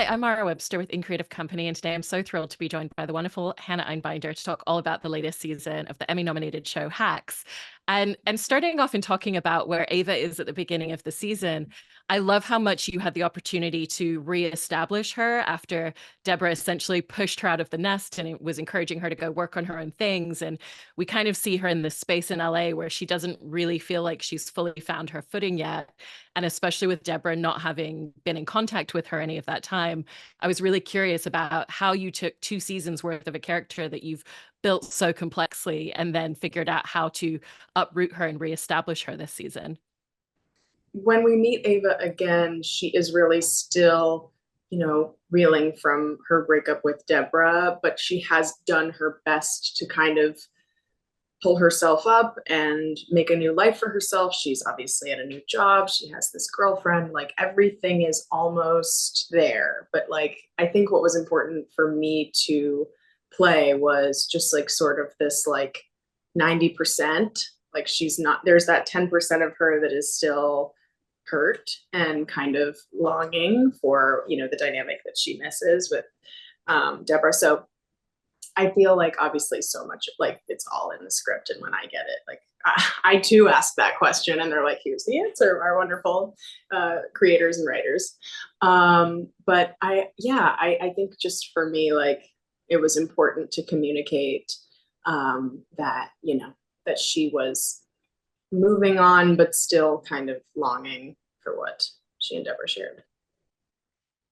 I'm Mara Webster with In Creative Company, and today I'm so thrilled to be joined by the wonderful Hannah Einbinder to talk all about the latest season of the Emmy-nominated show Hacks. And starting off in talking about where Ava is at the beginning of the season, I love how much you had the opportunity to reestablish her after Deborah essentially pushed her out of the nest and it was encouraging her to go work on her own things. And we kind of see her in this space in LA where she doesn't really feel like she's fully found her footing yet. And especially with Deborah not having been in contact with her any of that time, I was really curious about how you took 2 seasons worth of a character that you've built so complexly and then figured out how to uproot her and reestablish her this season. When we meet Ava again, she is really still, reeling from her breakup with Deborah, but she has done her best to kind of pull herself up and make a new life for herself. She's obviously at a new job. She has this girlfriend. Like everything is almost there. But like, I think what was important for me to play was just like sort of this like 90%. Like she's not, there's that 10% of her that is still hurt and kind of longing for, the dynamic that she misses with Deborah. So I feel like obviously so much like it's all in the script. And when I get it, like I too ask that question and they're like, here's the answer, our wonderful creators and writers. But I think just for me, like it was important to communicate that, that she was moving on, but still kind of longing for what she and Deborah shared.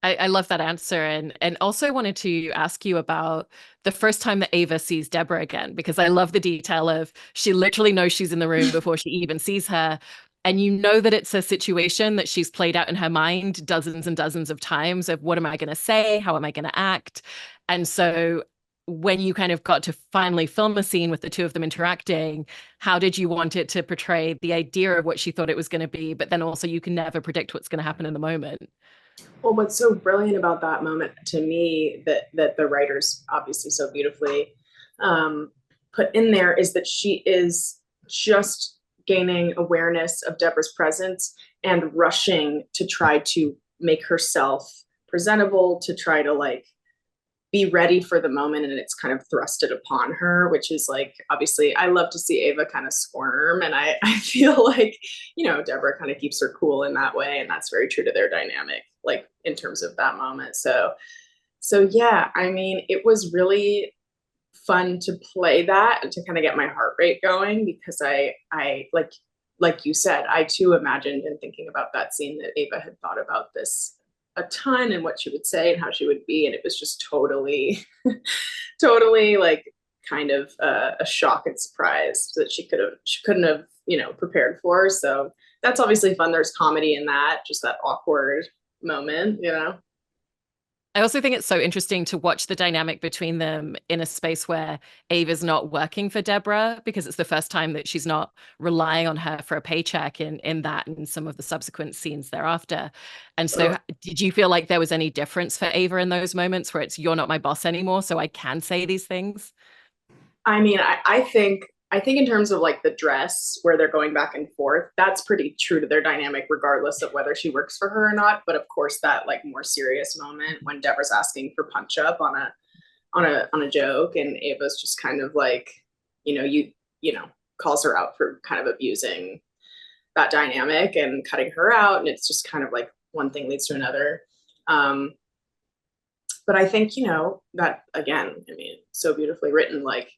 I love that answer. And also wanted to ask you about the first time that Ava sees Deborah again, because I love the detail of she literally knows she's in the room before she even sees her. And you know that it's a situation that she's played out in her mind dozens and dozens of times of what am I going to say? How am I going to act? And so when you kind of got to finally film a scene with the two of them interacting, how did you want it to portray the idea of what she thought it was going to be, but then also you can never predict what's going to happen in the moment? Well, what's so brilliant about that moment to me that the writers obviously so beautifully put in there is that she is just gaining awareness of Deborah's presence and rushing to try to make herself presentable, to try to like be ready for the moment, and it's kind of thrusted upon her, which is like obviously I love to see Ava kind of squirm, and I feel like Deborah kind of keeps her cool in that way, and that's very true to their dynamic, like in terms of that moment. So yeah, I mean, it was really fun to play that and to kind of get my heart rate going because I like you said, I too imagined and thinking about that scene that Ava had thought about this a ton and what she would say and how she would be, and it was just totally totally like kind of a shock and surprise that she couldn't have prepared for. So that's obviously fun. There's comedy in that, just that awkward moment. I also think it's so interesting to watch the dynamic between them in a space where Ava's not working for Deborah because it's the first time that she's not relying on her for a paycheck in that and some of the subsequent scenes thereafter. And so did you feel like there was any difference for Ava in those moments where it's you're not my boss anymore, so I can say these things? I mean, I think in terms of like the dress where they're going back and forth, that's pretty true to their dynamic, regardless of whether she works for her or not. But of course, that like more serious moment when Deborah's asking for punch up on a joke, and Ava's just kind of like, calls her out for kind of abusing that dynamic and cutting her out, and it's just kind of like one thing leads to another. But I think that again, I mean, so beautifully written, like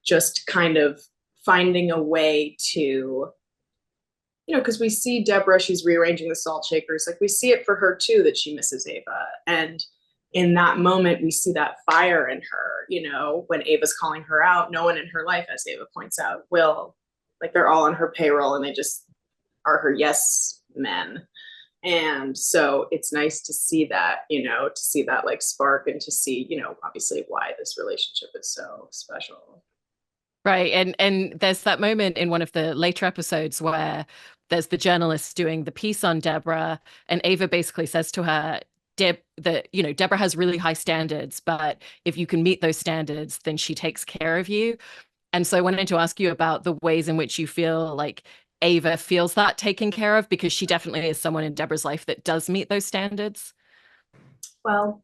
just kind of finding a way to, because we see Deborah, she's rearranging the salt shakers. Like we see it for her too, that she misses Ava. And in that moment, we see that fire in her, when Ava's calling her out, no one in her life, as Ava points out, will, like they're all on her payroll and they just are her yes men. And so it's nice to see that, to see that like spark and to see, obviously why this relationship is so special. Right. And there's that moment in one of the later episodes where there's the journalist doing the piece on Deborah, and Ava basically says to her, Deborah has really high standards, but if you can meet those standards, then she takes care of you. And so I wanted to ask you about the ways in which you feel like Ava feels that taken care of, because she definitely is someone in Deborah's life that does meet those standards. Well,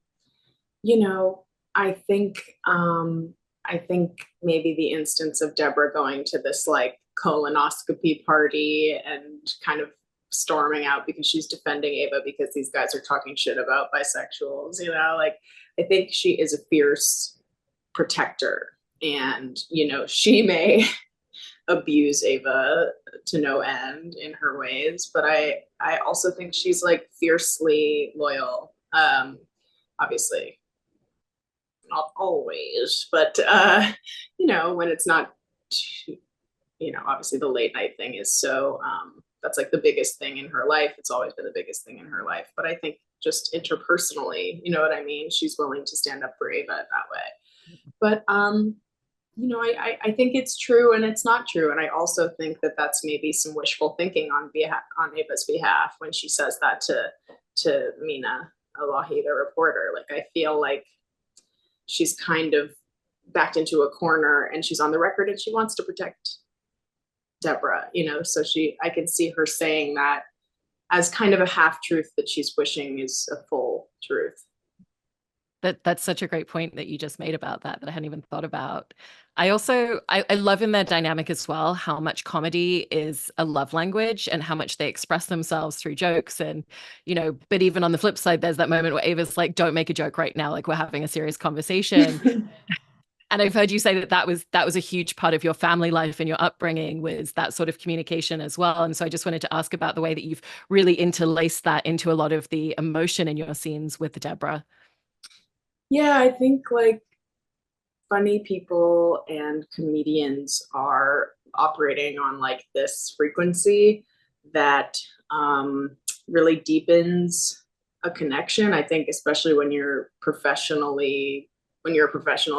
you know, I think I think maybe the instance of Deborah going to this like colonoscopy party and kind of storming out because she's defending Ava because these guys are talking shit about bisexuals, like I think she is a fierce protector, and she may abuse Ava to no end in her ways, but I also think she's like fiercely loyal. Obviously not always, but when it's not too, obviously the late night thing is so that's like the biggest thing in her life. It's always been the biggest thing in her life. But I think just interpersonally, you know what I mean? She's willing to stand up for Ava that way. But I think it's true and it's not true. And I also think that that's maybe some wishful thinking on Ava's behalf when she says that to Mina Elahi, the reporter. Like I feel like she's kind of backed into a corner and she's on the record and she wants to protect Deborah, so I can see her saying that as kind of a half truth that she's wishing is a full truth. That's such a great point that you just made about that I hadn't even thought about. I also I love in their dynamic as well how much comedy is a love language and how much they express themselves through jokes. And but even on the flip side, there's that moment where Ava's like, don't make a joke right now, like we're having a serious conversation. And I've heard you say that was a huge part of your family life and your upbringing, was that sort of communication as well. And so I just wanted to ask about the way that you've really interlaced that into a lot of the emotion in your scenes with Deborah. Yeah, I think like funny people and comedians are operating on like this frequency that really deepens a connection. I think especially when you're a professional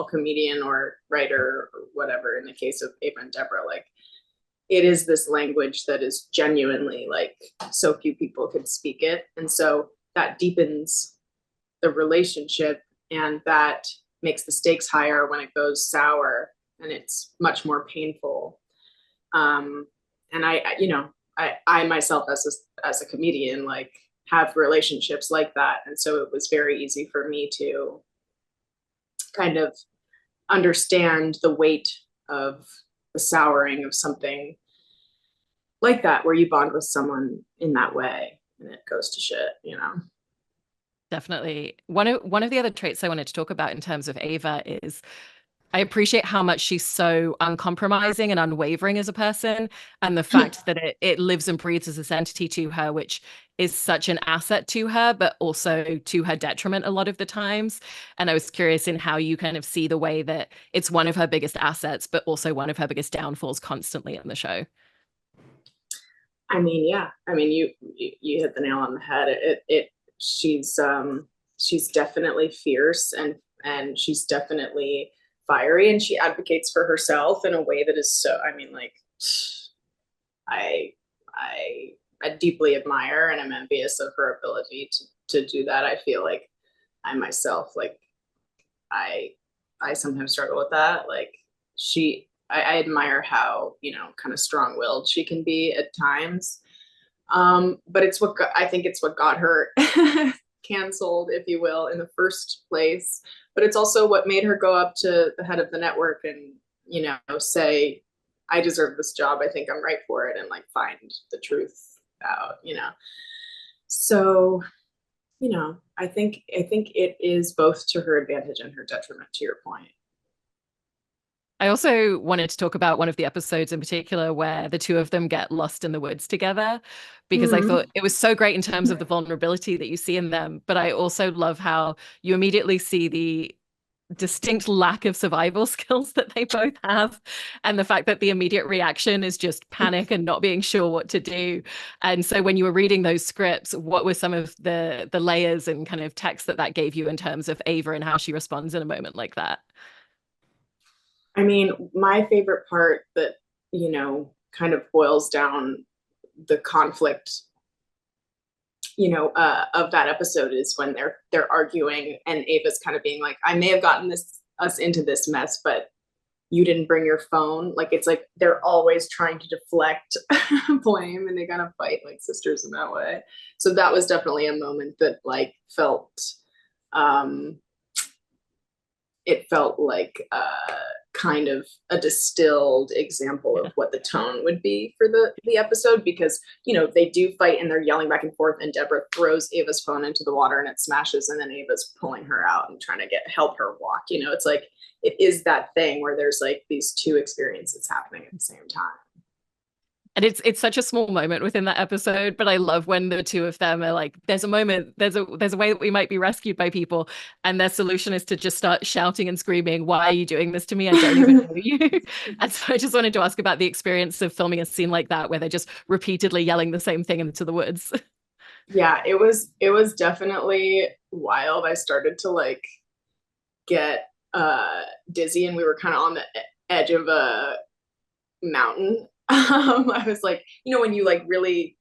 comedian or writer or whatever, in the case of Ava and Deborah, like it is this language that is genuinely like so few people could speak it. And so that deepens the relationship, and that makes the stakes higher when it goes sour, and it's much more painful. And I myself as a comedian, like have relationships like that. And so it was very easy for me to kind of understand the weight of the souring of something like that, where you bond with someone in that way and it goes to shit. Definitely. One of the other traits I wanted to talk about in terms of Ava is I appreciate how much she's so uncompromising and unwavering as a person, and the fact that it lives and breathes as this entity to her, which is such an asset to her, but also to her detriment a lot of the times. And I was curious in how you kind of see the way that it's one of her biggest assets, but also one of her biggest downfalls constantly in the show. I mean, yeah. I mean, you hit the nail on the head. She's definitely fierce, and she's definitely fiery, and she advocates for herself in a way that is so, I mean, like I I deeply admire and I'm envious of her ability to do that. I feel like I myself, like I I sometimes struggle with that. Like I admire how, kind of strong-willed she can be at times. But I think it's what got her canceled, if you will, in the first place. But it's also what made her go up to the head of the network and, say, I deserve this job. I think I'm right for it, and like find the truth out. So, I think it is both to her advantage and her detriment, to your point. I also wanted to talk about one of the episodes in particular where the two of them get lost in the woods together, because I thought Mm-hmm. it was so great in terms of the vulnerability that you see in them. But I also love how you immediately see the distinct lack of survival skills that they both have, and the fact that the immediate reaction is just panic and not being sure what to do. And so when you were reading those scripts, what were some of the layers and kind of text that gave you in terms of Ava and how she responds in a moment like that? I mean, my favorite part that, kind of boils down the conflict, of that episode is when they're arguing and Ava's kind of being like, I may have gotten us into this mess, but you didn't bring your phone. Like it's like they're always trying to deflect blame, and they kind of fight like sisters in that way. So that was definitely a moment that like felt um, it felt like kind of a distilled example of what the tone would be for the episode, because they do fight and they're yelling back and forth, and Deborah throws Ava's phone into the water and it smashes, and then Ava's pulling her out and trying to help her walk. It's like it is that thing where there's like these two experiences happening at the same time. And it's such a small moment within that episode, but I love when the two of them are like, there's a moment, there's a way that we might be rescued by people, and their solution is to just start shouting and screaming, "Why are you doing this to me? I don't even know you." And so I just wanted to ask about the experience of filming a scene like that, where they're just repeatedly yelling the same thing into the woods. Yeah, it was definitely wild. I started to like get dizzy, and we were kind of on the edge of a mountain. I was like, when you like really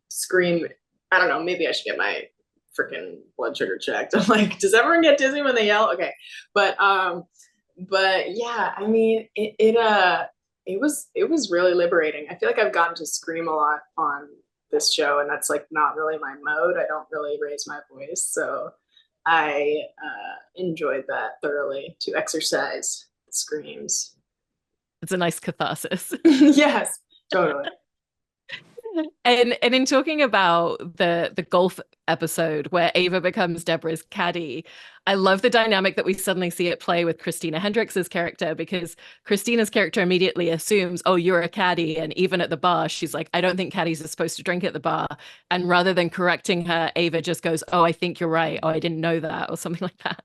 scream, I don't know, maybe I should get my freaking blood sugar checked. I'm like, does everyone get dizzy when they yell? Okay. But yeah, I mean, it was really liberating. I feel like I've gotten to scream a lot on this show, and that's like not really my mode. I don't really raise my voice. So I enjoyed that thoroughly, to exercise screams. It's a nice catharsis. Yes, totally. And in talking about the golf episode where Ava becomes Deborah's caddy, I love the dynamic that we suddenly see at play with Christina Hendricks's character, because Christina's character immediately assumes, "Oh, you're a caddy," and even at the bar, she's like, "I don't think caddies are supposed to drink at the bar." And rather than correcting her, Ava just goes, "Oh, I think you're right. Oh, I didn't know that," or something like that.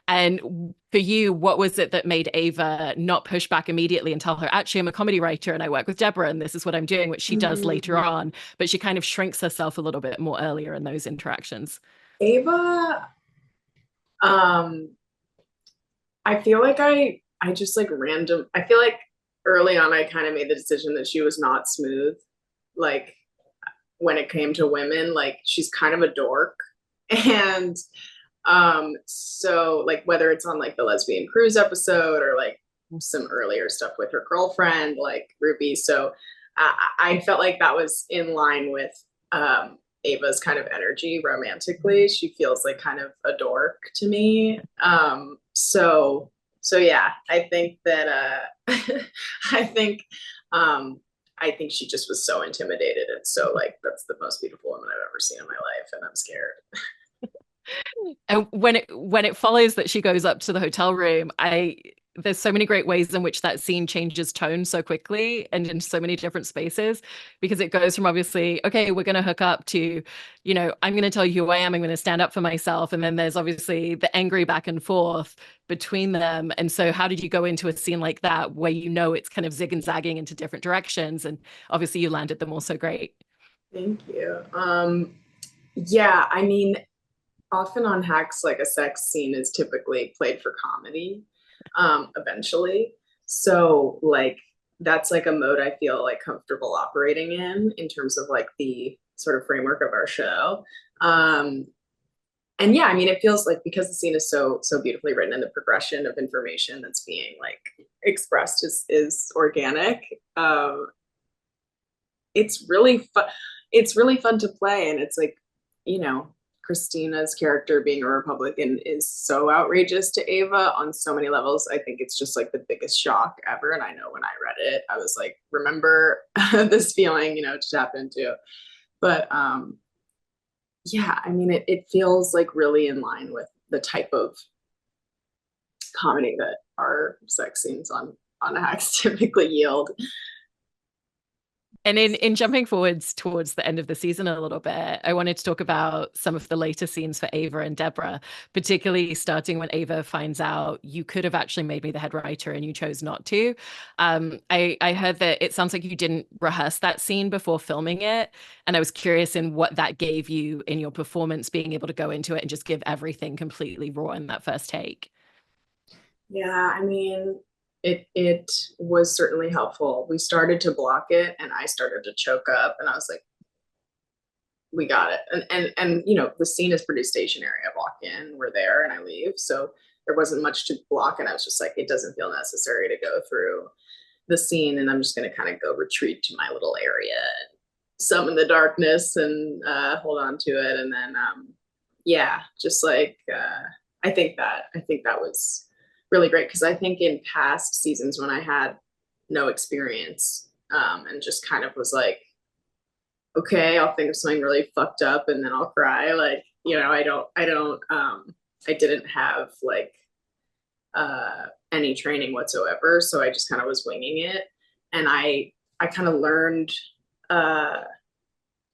And for you, what was it that made Ava not push back immediately and tell her, "Actually, I'm a comedy writer and I work with Deborah and this is what I'm doing," which she does later Mm-hmm. on, but she kind of shrinks herself a little bit more earlier in those interactions. Ava, um, I feel like I just like random. I feel like early on I kind of made the decision that she was not smooth. Like when it came to women, like she's kind of a dork. And so like whether it's on like the lesbian cruise episode or like some earlier stuff with her girlfriend, like Ruby. So I felt like that was in line with Ava's kind of energy romantically. She feels like kind of a dork to me. So yeah, I think that I think um I think she just was so intimidated, and so like that's the most beautiful woman I've ever seen in my life, and I'm scared. And when it follows that she goes up to the hotel room, I there's so many great ways in which that scene changes tone so quickly and in so many different spaces, because it goes from obviously, okay, we're going to hook up, to, I'm going to tell you who I am, I'm going to stand up for myself, and then there's obviously the angry back and forth between them. And so how did you go into a scene like that where it's kind of zig and zagging into different directions, and obviously you landed them all so great? Thank you. Yeah, I mean, often on Hacks, like a sex scene is typically played for comedy, eventually. So like that's like a mode I feel like comfortable operating in terms of like the sort of framework of our show. Um, and yeah, I mean, it feels like because the scene is so beautifully written, and the progression of information that's being like expressed is organic. It's really fun. It's really fun to play, and it's like, you know, Christina's character being a Republican is so outrageous to Ava on so many levels. I think it's just like the biggest shock ever. And I know when I read it, I was like, remember this feeling, to tap into. But yeah, I mean, it feels like really in line with the type of comedy that our sex scenes on Hacks typically yield. And in jumping forwards towards the end of the season a little bit, I wanted to talk about some of the later scenes for Ava and Deborah, particularly starting when Ava finds out, "You could have actually made me the head writer and you chose not to." I heard that it sounds like you didn't rehearse that scene before filming it, and I was curious in what that gave you in your performance, being able to go into it and just give everything completely raw in that first take. Yeah, I mean, it was certainly helpful. We started to block it, and I started to choke up, and I was like, "We got it." And the scene is pretty stationary. I walk in, we're there, and I leave. So there wasn't much to block, and I was just like, it doesn't feel necessary to go through the scene, and I'm just going to kind of go retreat to my little area and summon the darkness and hold on to it, and then yeah, just like I think that was really great because I think in past seasons when I had no experience and just kind of was like, okay, I'll think of something really fucked up and then I'll cry. Like, you know, I didn't have like any training whatsoever. So I just kind of was winging it. And I kind of learned uh,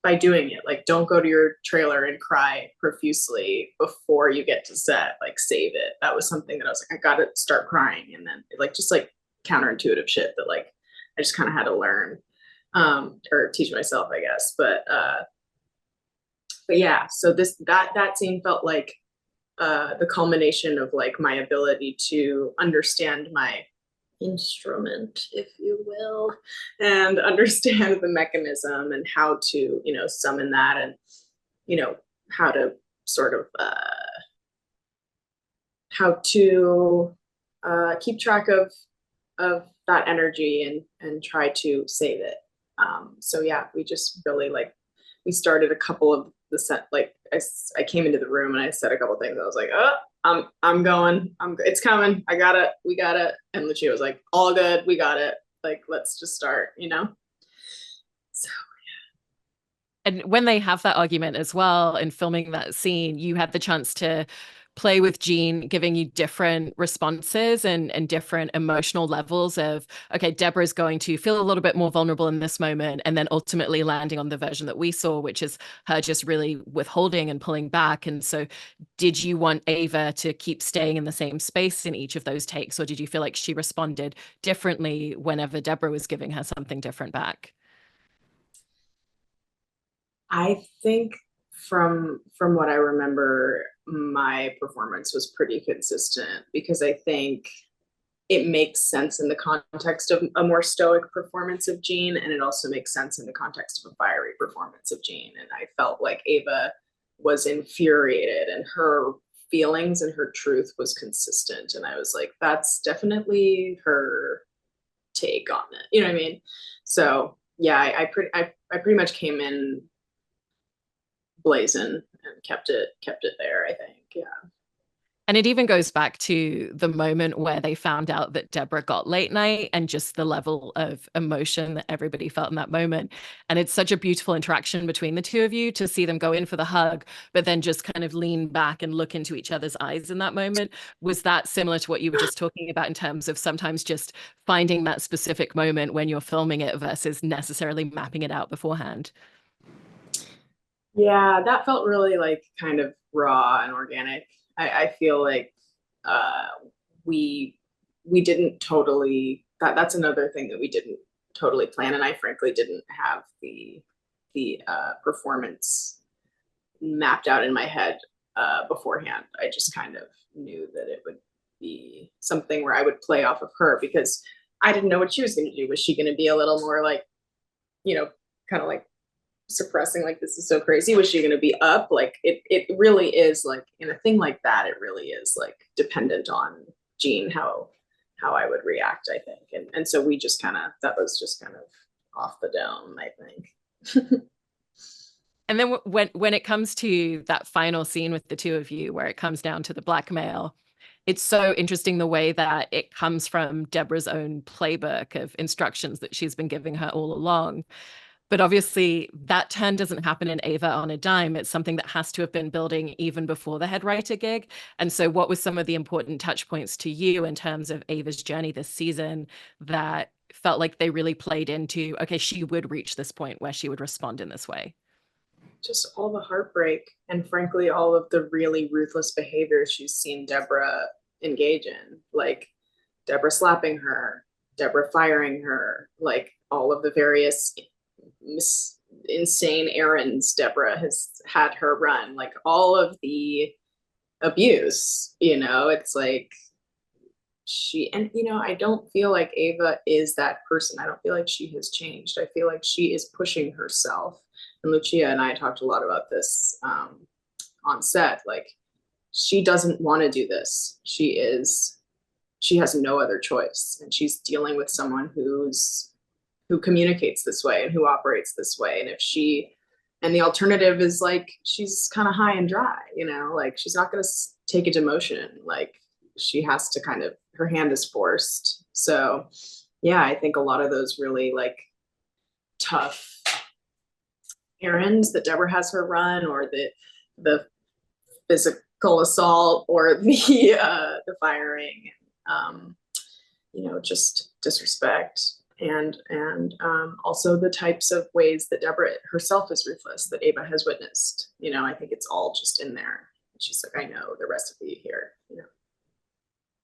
by doing it. Like, don't go to your trailer and cry profusely before you get to set. Like, save it. That was something that I was like, I got to start crying. And then, like, just like counterintuitive shit that, like, I just kind of had to learn or teach myself, I guess. But yeah, so that scene felt like the culmination of like my ability to understand my instrument, if you will, and understand the mechanism and how to, you know, summon that and, you know, how to sort of how to keep track of that energy and try to save it. So yeah, we just really like we started a couple of the set like I came into the room and I said a couple of things. I was like, oh, I'm going. It's coming. I got it. We got it. And Lucia was like, all good. We got it. Like, let's just start, you know? So And when they have that argument as well in filming that scene, you had the chance to play with Jean, giving you different responses and different emotional levels of, okay, Deborah's going to feel a little bit more vulnerable in this moment, and then ultimately landing on the version that we saw, which is her just really withholding and pulling back. And so did you want Ava to keep staying in the same space in each of those takes, or did you feel like she responded differently whenever Deborah was giving her something different back? I think from what I remember, my performance was pretty consistent because I think it makes sense in the context of a more stoic performance of Jean, and it also makes sense in the context of a fiery performance of Jean. And I felt like Ava was infuriated, and her feelings and her truth was consistent. And I was like, that's definitely her take on it. You know what I mean? So yeah, I pretty much came in blazing and kept it there. I think, yeah. And it even goes back to the moment where they found out that Deborah got late night and just the level of emotion that everybody felt in that moment. And it's such a beautiful interaction between the two of you to see them go in for the hug, but then just kind of lean back and look into each other's eyes in that moment. Was that similar to what you were just talking about in terms of sometimes just finding that specific moment when you're filming it versus necessarily mapping it out beforehand? Yeah, that felt really like kind of raw and organic. I feel like uh, we we didn't totally that's another thing that we didn't totally plan, and I frankly didn't have the performance mapped out in my head beforehand. I just kind of knew that it would be something where I would play off of her because I didn't know what she was going to do. Was she going to be a little more like, you know, kind of like suppressing like this is so crazy? Was she going to be up? Like it really is like in a thing like that, it really is like dependent on Jean how I would react, I think. And so we just kind of that was just kind of off the dome, I think. And then when it comes to that final scene with the two of you, where it comes down to the blackmail, it's so interesting the way that it comes from Deborah's own playbook of instructions that she's been giving her all along. But obviously, that turn doesn't happen in Ava on a dime. It's something that has to have been building even before the head writer gig. And so, what was some of the important touch points to you in terms of Ava's journey this season that felt like they really played into, okay, she would reach this point where she would respond in this way? Just all the heartbreak and frankly all of the really ruthless behaviors she's seen Deborah engage in, like Deborah slapping her, Deborah firing her, like all of the various insane errands Deborah has had her run, like all of the abuse, you know, it's like and you know, I don't feel like Ava is that person. I don't feel like she has changed. I feel like she is pushing herself. And Lucia and I talked a lot about this on set. Like, she doesn't want to do this. She has no other choice, and she's dealing with someone who communicates this way and who operates this way. And if she And the alternative is like she's kind of high and dry, you know, like she's not going to take a demotion. Like she has to kind of, her hand is forced. So yeah, I think a lot of those really like tough errands that Deborah has her run, or the physical assault, or the firing, you know, just disrespect, and also the types of ways that Deborah herself is ruthless that Ava has witnessed. You know, I think it's all just in there. She's like, I know the rest of you here, you know.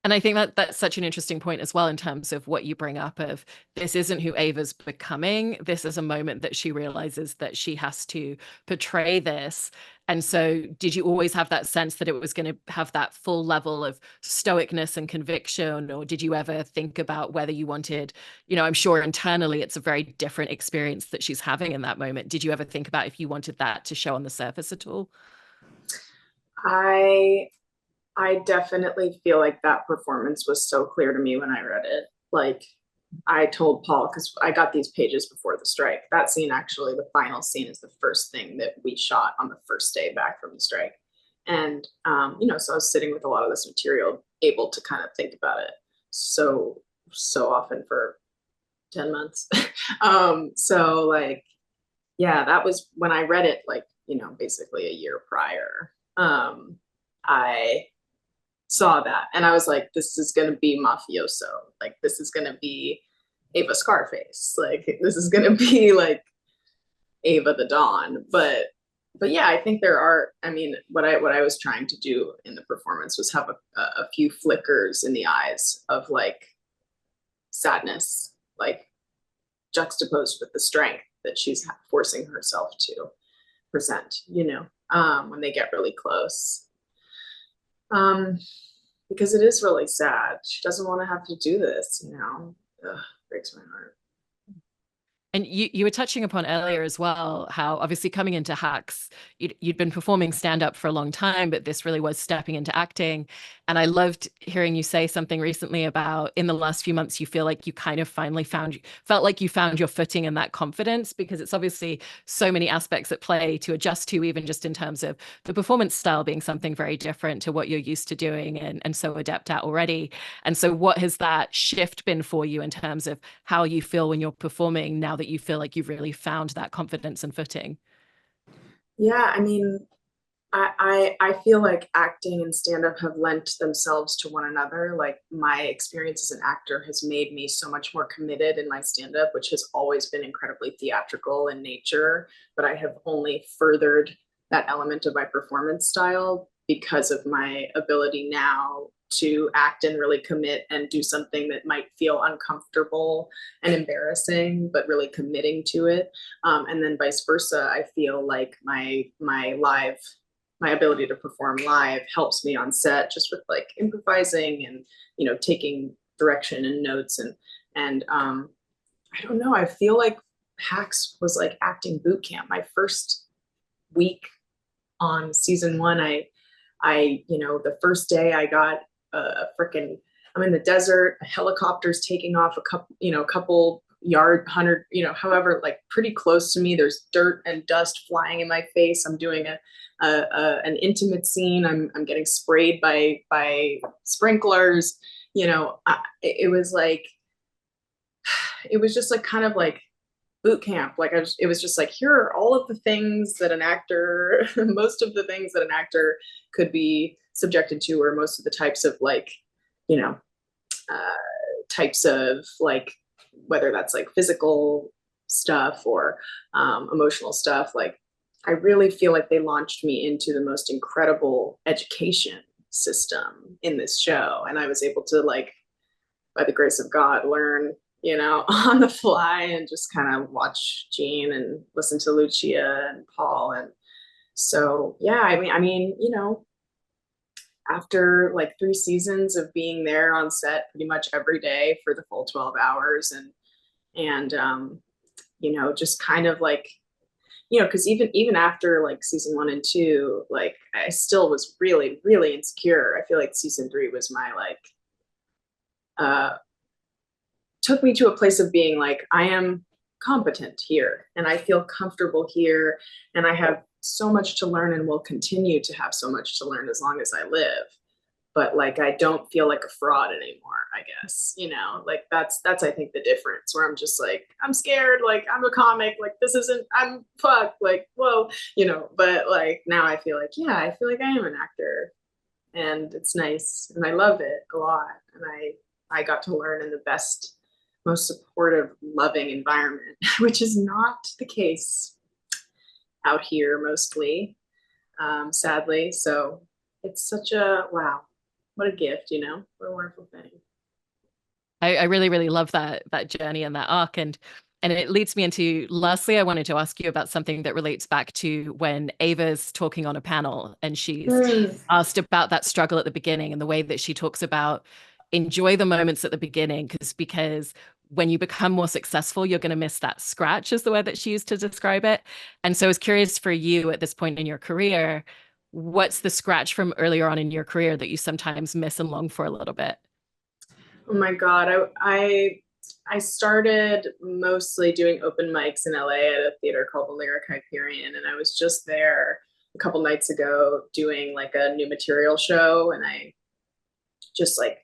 And I think that that's such an interesting point as well in terms of what you bring up of this isn't who Ava's becoming. This is a moment that she realizes that she has to portray this. And so did you always have that sense that it was going to have that full level of stoicness and conviction? Or did you ever think about whether you wanted, you know, I'm sure internally it's a very different experience that she's having in that moment. Did you ever think about if you wanted that to show on the surface at all? I I definitely feel like that performance was so clear to me when I read it. Like I told Paul, because I got these pages before the strike. That scene, actually, the final scene, is the first thing that we shot on the first day back from the strike. And, you know, so I was sitting with a lot of this material, able to kind of think about it so often for 10 months. So, like, yeah, that was when I read it, like, you know, basically a year prior. I saw that and I was like, this is going to be mafioso. Like, this is going to be Ava Scarface. Like, this is going to be like Ava the Dawn. But yeah, I think there are, I mean, what I was trying to do in the performance was have a few flickers in the eyes of like sadness, like juxtaposed with the strength that she's forcing herself to present, you know, when they get really close. Um, because it is really sad. She doesn't want to have to do this, you know. Ugh, breaks my heart. And you were touching upon earlier as well how obviously coming into Hacks, you'd been performing stand up for a long time, but this really was stepping into acting. And I loved hearing you say something recently about in the last few months, you feel like you kind of finally felt like you found your footing and that confidence, because it's obviously so many aspects at play to adjust to, even just in terms of the performance style being something very different to what you're used to doing and so adept at already. And so what has that shift been for you in terms of how you feel when you're performing now that you feel like you've really found that confidence and footing? Yeah, I mean, I feel like acting and stand-up have lent themselves to one another. Like my experience as an actor has made me so much more committed in my stand-up, which has always been incredibly theatrical in nature, but I have only furthered that element of my performance style because of my ability now to act and really commit and do something that might feel uncomfortable and embarrassing, but really committing to it. And then vice versa, I feel like my ability to perform live helps me on set, just with like improvising and, you know, taking direction and notes, and I don't know, I feel like Hacks was like acting boot camp. My first week on season one, I you know, the first day I got a freaking, I'm in the desert, a helicopter's taking off a couple, you know, a couple yard, 100, you know, however, like pretty close to me. There's dirt and dust flying in my face. I'm doing an intimate scene. I'm getting sprayed by sprinklers. You know, it was like, it was just like kind of like boot camp. Like it was just like, here are all of the things that an actor, most of the things that an actor could be subjected to, or most of the types of like, you know, types of like, whether that's like physical stuff or emotional stuff. Like I really feel like they launched me into the most incredible education system in this show, and I was able to, like, by the grace of God, learn, you know, on the fly, and just kind of watch Gene and listen to Lucia and Paul. And so, yeah, I mean, you know, after like 3 seasons of being there on set pretty much every day for the full 12 hours, and you know, just kind of like, you know, because even after like season 1 and 2, like I still was really insecure. I feel like season 3 was my like took me to a place of being like, I am competent here and I feel comfortable here and I have so much to learn and will continue to have so much to learn as long as I live. But like I don't feel like a fraud anymore, I guess. Like that's I think the difference where I'm just like, I'm scared, like I'm a comic, like this isn't I'm fucked, like, whoa, but like now I feel like, yeah, I feel like I am an actor and it's nice and I love it a lot. And I got to learn in the best, most supportive, loving environment, which is not the case out here mostly, sadly. So it's such a wow, what a gift, what a wonderful thing. I really, really love that journey and that arc. And it leads me into, lastly, I wanted to ask you about something that relates back to when Ava's talking on a panel and she's asked about that struggle at the beginning and the way that she talks about enjoy the moments at the beginning because when you become more successful, you're going to miss that scratch, is the word that she used to describe it. And so I was curious for you at this point in your career, what's the scratch from earlier on in your career that you sometimes miss and long for a little bit? Oh my God. I started mostly doing open mics in LA at a theater called the Lyric Hyperion. And I was just there a couple nights ago doing like a new material show. And I just like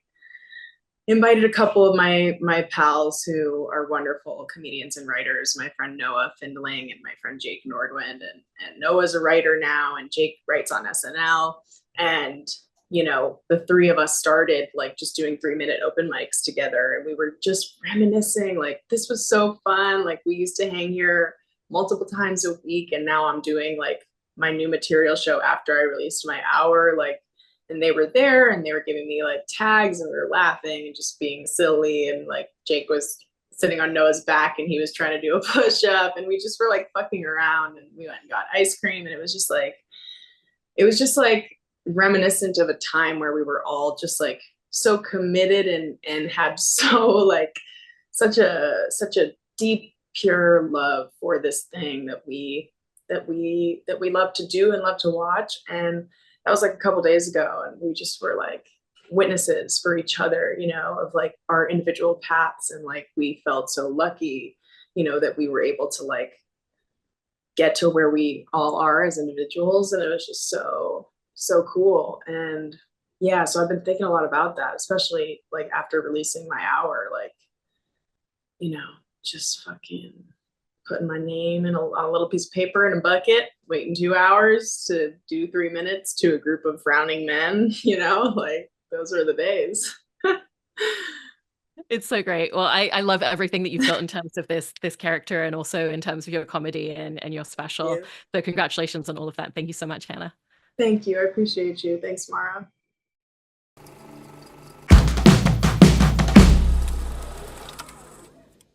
invited a couple of my pals who are wonderful comedians and writers, my friend Noah Findling and my friend Jake Nordwind. And Noah's a writer now, and Jake writes on SNL. And the three of us started like just doing 3-minute open mics together. And we were just reminiscing, like, this was so fun. Like, we used to hang here multiple times a week. And now I'm doing like my new material show after I released my hour. Like, and they were there and they were giving me like tags and we were laughing and just being silly. And like Jake was sitting on Noah's back and he was trying to do a push up and we just were like fucking around and we went and got ice cream. And it was just like reminiscent of a time where we were all just like so committed and had so like such a deep pure love for this thing that we love to do and love to watch. And that was like a couple days ago and we just were like witnesses for each other, of like our individual paths. And like we felt so lucky, that we were able to like get to where we all are as individuals. And it was just so cool. And yeah, so I've been thinking a lot about that, especially like after releasing my hour, like, just fucking putting my name in a little piece of paper in a bucket, waiting 2 hours to do 3 minutes to a group of frowning men, like those are the days. It's so great. Well, I love everything that you've built in terms of this character and also in terms of your comedy and your special. Yeah. So congratulations on all of that. Thank you so much, Hannah. Thank you. I appreciate you. Thanks, Mara.